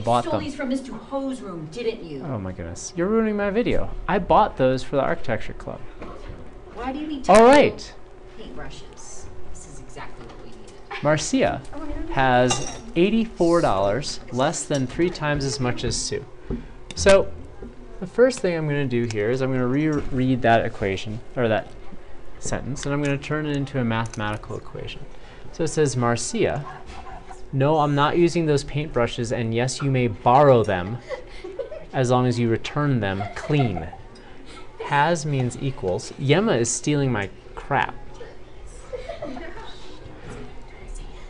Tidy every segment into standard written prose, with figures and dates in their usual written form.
bought stole them. these from Mr. Ho's room, didn't you? Oh my goodness. You're ruining my video. I bought those for the architecture club. Why do you need to All right. paintbrushes? This is exactly what we needed. Marcia has $84, less than 3 times as much as Sue. So the first thing I'm going to do here is I'm going to reread that equation, or that sentence, and I'm going to turn it into a mathematical equation. So it says, Marcia, no, I'm not using those paintbrushes, and yes, you may borrow them as long as you return them clean. Has means equals. Yemma is stealing my crap.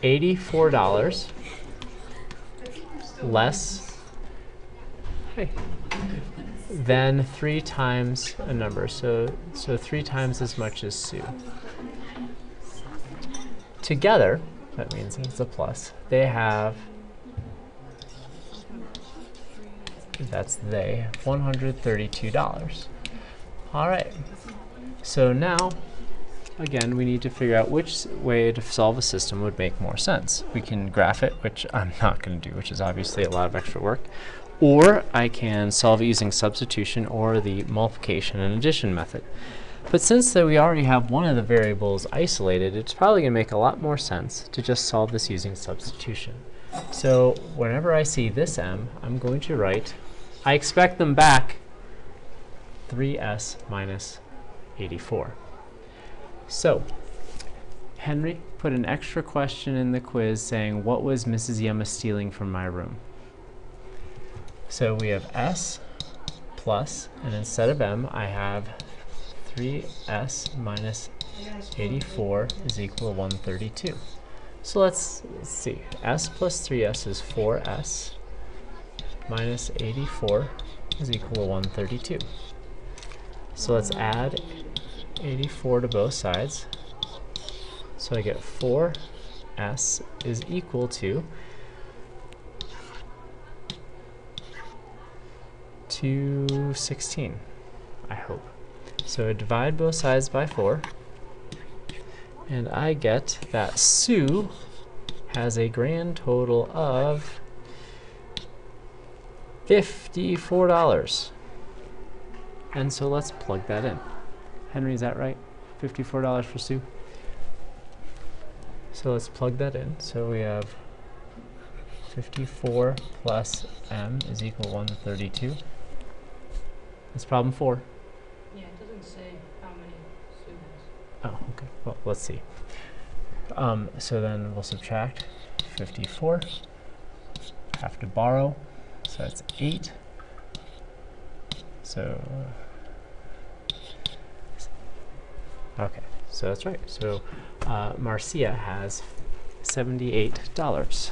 $84 less than 3 times a number. So 3 times as much as Sue. Together, that means it's a plus, they have, that's they, $132. All right, so now, again, we need to figure out which way to solve a system would make more sense. We can graph it, which I'm not going to do, which is obviously a lot of extra work, or I can solve it using substitution or the multiplication and addition method. But since we already have one of the variables isolated, it's probably going to make a lot more sense to just solve this using substitution. So whenever I see this m, I'm going to write, I expect them back 3s minus 84. So Henry put an extra question in the quiz saying, what was Mrs. Yemma stealing from my room? So we have s plus, and instead of m, I have 3s minus 84 is equal to 132. So let's see. S plus 3s is 4s minus 84 is equal to 132. So let's add 84 to both sides. So I get 4s is equal to 216, I hope. So I divide both sides by 4, and I get that Sue has a grand total of $54. And so let's plug that in. Henry, is that right? $54 for Sue? So let's plug that in. So we have 54 plus m is equal to 132. That's problem 4. Yeah, it doesn't say how many Sue has. Oh, okay. Well, let's see. So then we'll subtract 54. Have to borrow. So that's 8. So, okay. So that's right. So Marcia has $78.